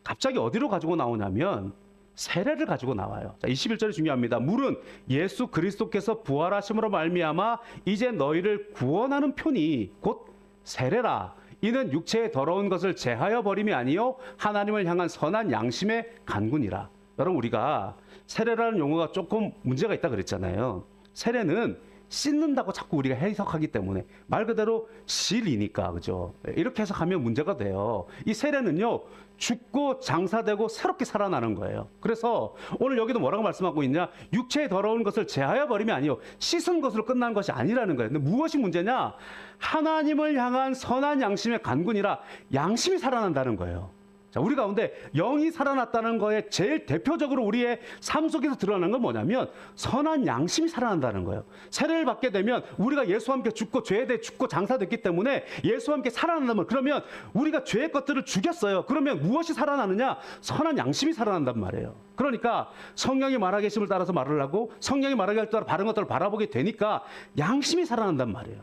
갑자기 어디로 가지고 나오냐면 세례를 가지고 나와요. 자, 21절이 중요합니다. 물은 예수 그리스도께서 부활하심으로 말미암아 이제 너희를 구원하는 표니 곧 세례라. 이는 육체의 더러운 것을 제하여 버림이 아니요 하나님을 향한 선한 양심의 간군이라. 여러분, 우리가 세례라는 용어가 조금 문제가 있다 그랬잖아요. 세례는 씻는다고 자꾸 우리가 해석하기 때문에 말 그대로 실이니까, 그죠? 이렇게 해석하면 문제가 돼요. 이 세례는요, 죽고 장사되고 새롭게 살아나는 거예요. 그래서 오늘 여기도 뭐라고 말씀하고 있냐? 육체의 더러운 것을 제하여 버림이 아니요 씻은 것으로 끝난 것이 아니라는 거예요. 근데 무엇이 문제냐? 하나님을 향한 선한 양심의 간군이라. 양심이 살아난다는 거예요. 자, 우리 가운데 영이 살아났다는 거에 제일 대표적으로 우리의 삶 속에서 드러나는 건 뭐냐면 선한 양심이 살아난다는 거예요. 세례를 받게 되면 우리가 예수와 함께 죽고 죄에 대해 죽고 장사됐기 때문에 예수와 함께 살아난다면, 그러면 우리가 죄의 것들을 죽였어요. 그러면 무엇이 살아나느냐? 선한 양심이 살아난단 말이에요. 그러니까 성령이 말하 계심을 따라서 말을 하고 성령이 말하게 할 따라 바른 것들을 바라보게 되니까 양심이 살아난단 말이에요.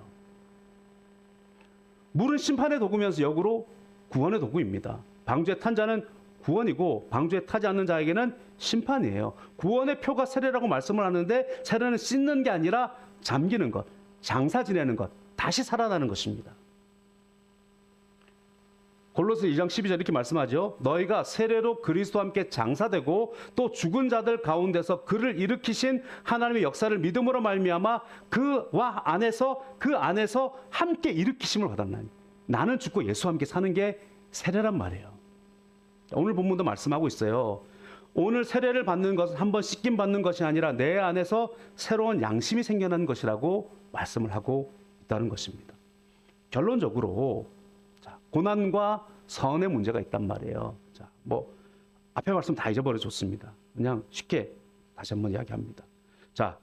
물은 심판의 도구면서 역으로 구원의 도구입니다. 방주에 탄 자는 구원이고 방주에 타지 않는 자에게는 심판이에요. 구원의 표가 세례라고 말씀을 하는데 세례는 씻는 게 아니라 잠기는 것, 장사 지내는 것, 다시 살아나는 것입니다. 골로새 2장 12절 이렇게 말씀하죠. 너희가 세례로 그리스도와 함께 장사되고 또 죽은 자들 가운데서 그를 일으키신 하나님의 역사를 믿음으로 말미암아 그 안에서 함께 일으키심을 받았나니. 나는 죽고 예수와 함께 사는 게 세례란 말이에요. 오늘 본문도 말씀하고 있어요. 오늘 세례를 받는 것은 한번 씻김 받는 것이 아니라 내 안에서 새로운 양심이 생겨나는 것이라고 말씀을 하고 있다는 것입니다. 결론적으로 고난과 선의 문제가 있단 말이에요. 자, 앞에 말씀 다 잊어버려 줬습니다. 그냥 쉽게 다시 한번 이야기합니다. 자,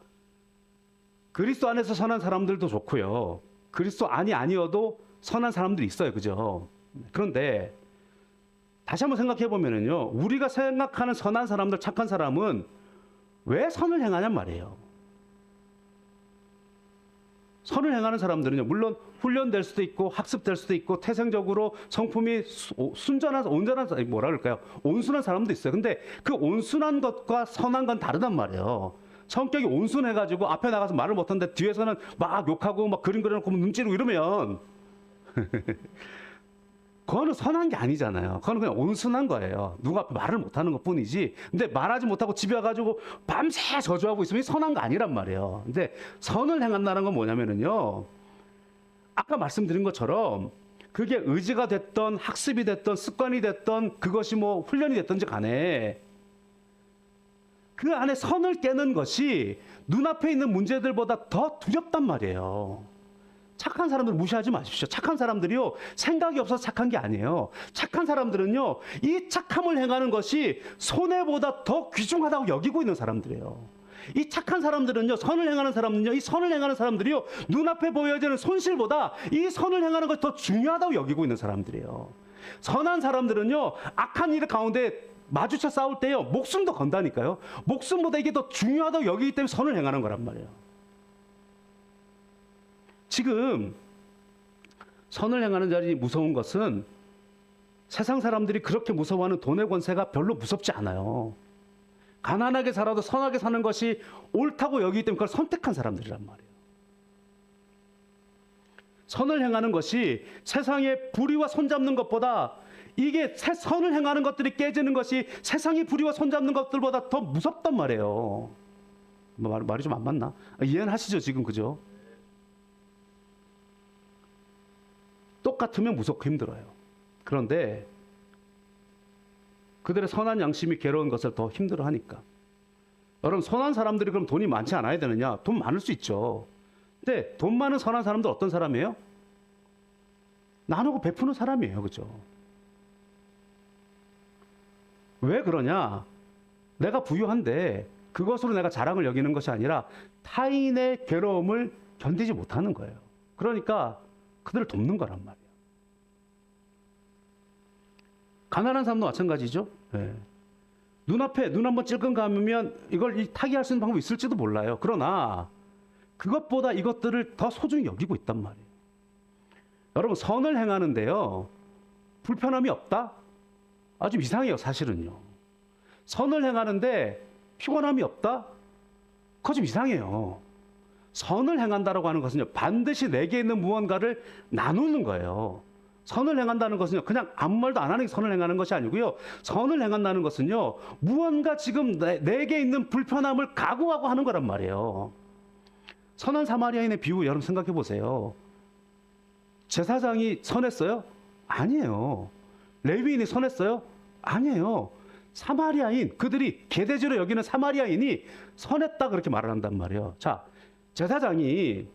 그리스도 안에서 선한 사람들도 좋고요. 그리스도 안이 아니어도 선한 사람들이 있어요. 그죠? 그런데 다시 한번 생각해 보면은요, 우리가 생각하는 선한 사람들, 착한 사람은 왜 선을 행하냔 말이에요. 선을 행하는 사람들은요, 물론 훈련될 수도 있고 학습될 수도 있고 태생적으로 성품이 온순한 사람도 있어요. 근데 그 온순한 것과 선한 건 다르단 말이에요. 성격이 온순해가지고 앞에 나가서 말을 못하는데 뒤에서는 막 욕하고 막 그림 그려놓고 눈 찌르고 이러면 그거는 선한 게 아니잖아요. 그거는 그냥 온순한 거예요. 누가 앞에 말을 못하는 것 뿐이지. 근데 말하지 못하고 집에 와가지고 밤새 저주하고 있으면 선한 거 아니란 말이에요. 근데 선을 행한다는 건 뭐냐면은요, 아까 말씀드린 것처럼 그게 의지가 됐던 학습이 됐던 습관이 됐던 그것이 훈련이 됐던지 간에 그 안에 선을 깨는 것이 눈앞에 있는 문제들보다 더 두렵단 말이에요. 착한 사람들 무시하지 마십시오. 착한 사람들이요, 생각이 없어서 착한 게 아니에요. 착한 사람들은요, 이 착함을 행하는 것이 손해보다 더 귀중하다고 여기고 있는 사람들이에요. 이 착한 사람들은요, 선을 행하는 사람은요, 이 선을 행하는 사람들이요, 눈앞에 보여지는 손실보다 이 선을 행하는 것이 더 중요하다고 여기고 있는 사람들이에요. 선한 사람들은요, 악한 일 가운데 마주쳐 싸울 때요, 목숨도 건다니까요. 목숨보다 이게 더 중요하다고 여기기 때문에 선을 행하는 거란 말이에요. 지금 선을 행하는 자리 무서운 것은 세상 사람들이 그렇게 무서워하는 돈의 권세가 별로 무섭지 않아요. 가난하게 살아도 선하게 사는 것이 옳다고 여기기 때문에 그걸 선택한 사람들이란 말이에요. 선을 행하는 것이 세상의 불의와 손잡는 것보다, 이게 선을 행하는 것들이 깨지는 것이 세상의 불의와 손잡는 것들보다 더 무섭단 말이에요. 말이 좀 안 맞나? 이해는 하시죠 지금, 그죠? 똑같으면 무섭고 힘들어요. 그런데 그들의 선한 양심이 괴로운 것을 더 힘들어하니까. 여러분, 선한 사람들이 그럼 돈이 많지 않아야 되느냐? 돈 많을 수 있죠. 근데 돈 많은 선한 사람들 어떤 사람이에요? 나누고 베푸는 사람이에요. 그죠? 왜 그러냐? 내가 부유한데 그것으로 내가 자랑을 여기는 것이 아니라 타인의 괴로움을 견디지 못하는 거예요. 그러니까 그들을 돕는 거란 말이에요. 가난한 사람도 마찬가지죠. 네. 눈앞에 눈 한번 찔끔 감으면 이걸 타개할 수 있는 방법이 있을지도 몰라요. 그러나 그것보다 이것들을 더 소중히 여기고 있단 말이에요. 여러분, 선을 행하는데요, 불편함이 없다? 아주 이상해요, 사실은요. 선을 행하는데 피곤함이 없다? 그거 좀 이상해요. 선을 행한다라고 하는 것은요, 반드시 내게 있는 무언가를 나누는 거예요. 선을 행한다는 것은요, 그냥 아무 말도 안 하는 게 선을 행하는 것이 아니고요. 선을 행한다는 것은요, 무언가 지금 내게 있는 불편함을 각오하고 하는 거란 말이에요. 선한 사마리아인의 비유 여러분 생각해 보세요. 제사장이 선했어요? 아니에요. 레위인이 선했어요? 아니에요. 사마리아인, 그들이 계대주로 여기는 사마리아인이 선했다 그렇게 말을 한단 말이에요. 자, 제사장이,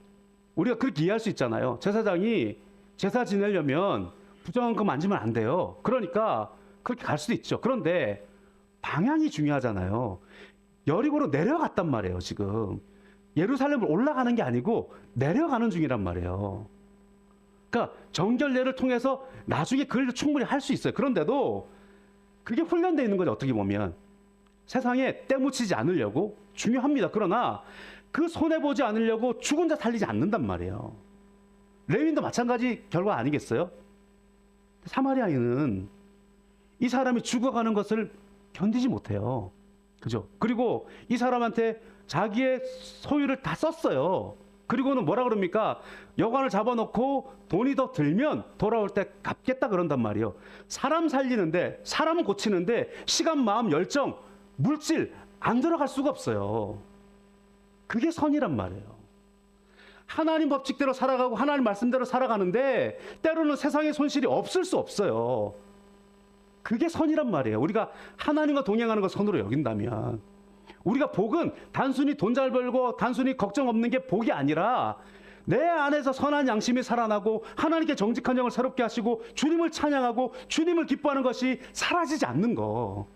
우리가 그렇게 이해할 수 있잖아요. 제사장이 제사 지내려면 부정한 거 만지면 안 돼요. 그러니까 그렇게 갈 수도 있죠. 그런데 방향이 중요하잖아요. 여리고로 내려갔단 말이에요. 지금 예루살렘을 올라가는 게 아니고 내려가는 중이란 말이에요. 그러니까 정결례를 통해서 나중에 그 일도 충분히 할 수 있어요. 그런데도 그게 훈련되어 있는 거죠. 어떻게 보면 세상에 때묻히지 않으려고 중요합니다. 그러나 그 손해보지 않으려고 죽은 자 살리지 않는단 말이에요. 레위인도 마찬가지 결과 아니겠어요? 사마리아인은 이 사람이 죽어가는 것을 견디지 못해요. 그죠? 그리고 이 사람한테 자기의 소유를 다 썼어요. 그리고는 뭐라 그럽니까? 여관을 잡아놓고 돈이 더 들면 돌아올 때 갚겠다 그런단 말이에요. 사람 살리는데, 사람은 고치는데 시간, 마음, 열정, 물질 안 들어갈 수가 없어요. 그게 선이란 말이에요. 하나님 법칙대로 살아가고 하나님 말씀대로 살아가는데 때로는 세상의 손실이 없을 수 없어요. 그게 선이란 말이에요. 우리가 하나님과 동행하는 걸 선으로 여긴다면, 우리가 복은 단순히 돈 잘 벌고 단순히 걱정 없는 게 복이 아니라 내 안에서 선한 양심이 살아나고 하나님께 정직한 영을 새롭게 하시고 주님을 찬양하고 주님을 기뻐하는 것이 사라지지 않는 거.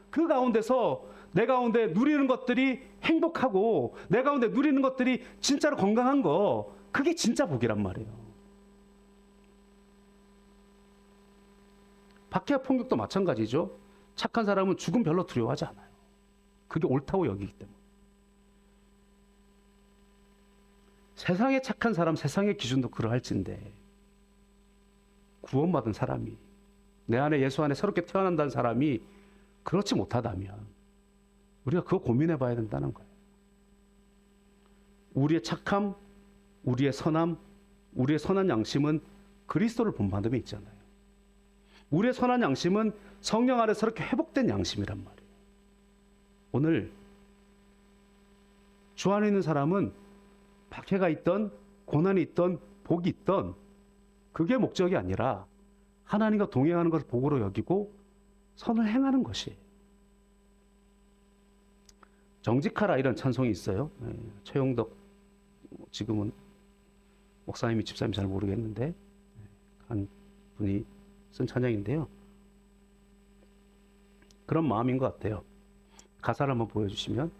그 가운데서 내 가운데 누리는 것들이 행복하고 내 가운데 누리는 것들이 진짜로 건강한 거, 그게 진짜 복이란 말이에요. 박해와 폭력도 마찬가지죠. 착한 사람은 죽음 별로 두려워하지 않아요. 그게 옳다고 여기기 때문에. 세상에 착한 사람, 세상의 기준도 그러할진데 구원받은 사람이, 내 안에 예수 안에 새롭게 태어난다는 사람이 그렇지 못하다면 우리가 그거 고민해 봐야 된다는 거예요. 우리의 착함, 우리의 선함, 우리의 선한 양심은 그리스도를 본받음에 있잖아요. 우리의 선한 양심은 성령 안에서 이렇게 회복된 양심이란 말이에요. 오늘 주 안에 있는 사람은 박해가 있던 고난이 있던 복이 있던 그게 목적이 아니라 하나님과 동행하는 것을 복으로 여기고 선을 행하는 것이에요. 정직하라 이런 찬송이 있어요. 최용덕 지금은 목사님이 집사님이 잘 모르겠는데 한 분이 쓴 찬양인데요. 그런 마음인 것 같아요. 가사를 한번 보여주시면,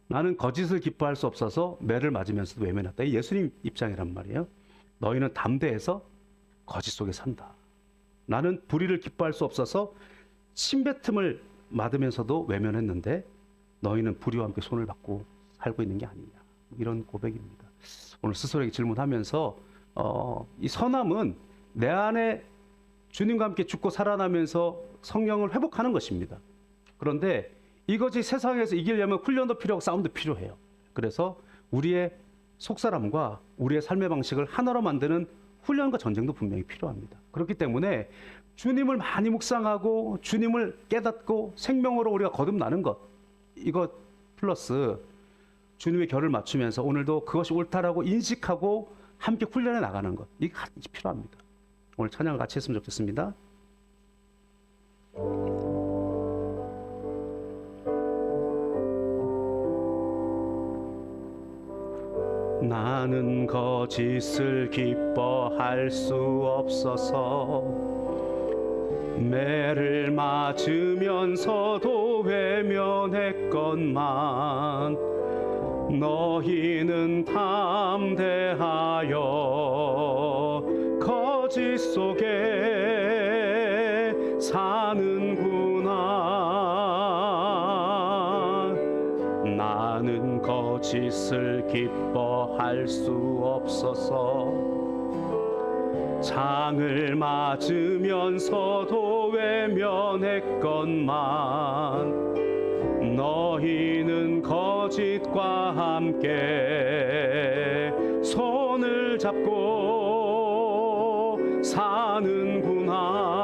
나는 거짓을 기뻐할 수 없어서 매를 맞으면서도 외면했다. 이 예수님 입장이란 말이에요. 너희는 담대해서 거짓 속에 산다. 나는 불의를 기뻐할 수 없어서 침뱉음을 맞으면서도 외면했는데 너희는 불의와 함께 손을 받고 살고 있는 게 아니냐. 이런 고백입니다. 오늘 스스로에게 질문하면서 이 선함은 내 안에 주님과 함께 죽고 살아나면서 성령을 회복하는 것입니다. 그런데 이것이 세상에서 이기려면 훈련도 필요하고 싸움도 필요해요. 그래서 우리의 속사람과 우리의 삶의 방식을 하나로 만드는 훈련과 전쟁도 분명히 필요합니다. 그렇기 때문에 주님을 많이 묵상하고 주님을 깨닫고 생명으로 우리가 거듭나는 것, 이것 플러스 주님의 결을 맞추면서 오늘도 그것이 옳다라고 인식하고 함께 훈련해 나가는 것, 이게 같이 필요합니다. 오늘 찬양을 같이 했으면 좋겠습니다. 나는 거짓을 기뻐할 수 없어서 매를 맞으면서도 외면했건만 너희는 담대하여 거짓 속에 사는구나. 나는 거짓을 기뻐할 수 없어서 장을 맞으면서도 외면했건만 너희는 거짓과 함께 손을 잡고 사는구나.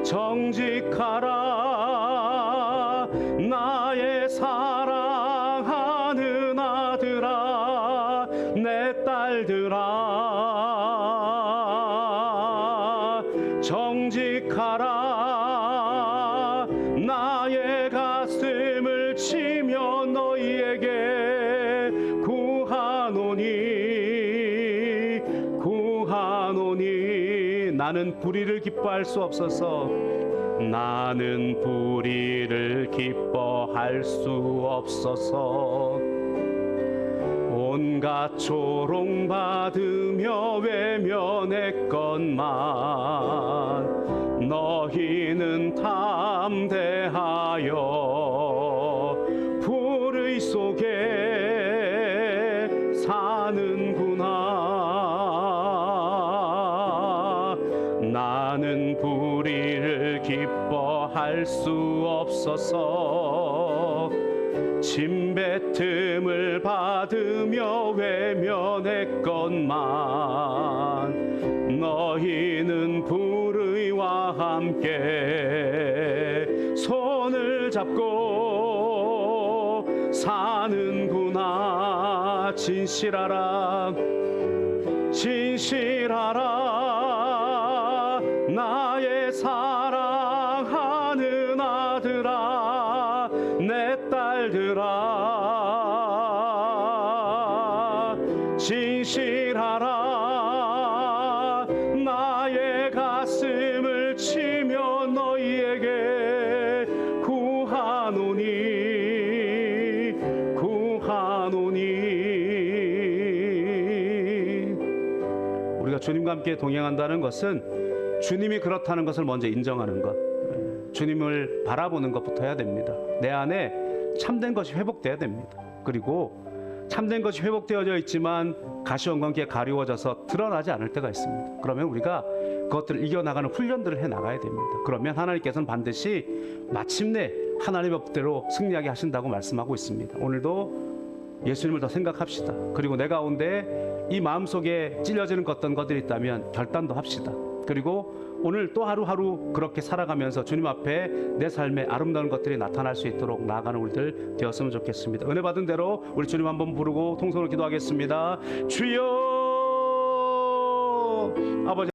정직하라 나의 사랑하는 아들아, 내 딸들아. 정직하라 나의 가슴을 치며 너희에게 구하노니. 나는 불의를 기뻐할 수 없어서, 나는 불의를 기뻐할 수 없어서 온갖 조롱받으며 외면했건만 너희는 담대하여 불의 속에 사는구나. 나는 불의를 기뻐할 수 없어서 침뱉음을 받으며 외면했건만 너희는 불의와 함께 손을 잡고 사는구나. 진실하라 진실하라 나의 사랑하는 아들아, 내 딸들아. 진실하라 나의 가슴을 치며 너희에게 구하노니. 우리가 주님과 함께 동행한다는 것은 주님이 그렇다는 것을 먼저 인정하는 것, 주님을 바라보는 것부터 해야 됩니다. 내 안에 참된 것이 회복돼야 됩니다. 그리고 참된 것이 회복되어져 있지만 가시원 관계가 가리워져서 드러나지 않을 때가 있습니다. 그러면 우리가 그것들을 이겨나가는 훈련들을 해나가야 됩니다. 그러면 하나님께서는 반드시 마침내 하나님의 법대로 승리하게 하신다고 말씀하고 있습니다. 오늘도 예수님을 더 생각합시다. 그리고 내 가운데 이 마음속에 찔려지는 어떤 것들이 있다면 결단도 합시다. 그리고 오늘 또 하루하루 그렇게 살아가면서 주님 앞에 내 삶에 아름다운 것들이 나타날 수 있도록 나아가는 우리들 되었으면 좋겠습니다. 은혜 받은 대로 우리 주님 한번 부르고 통성으로 기도하겠습니다. 주여, 아버지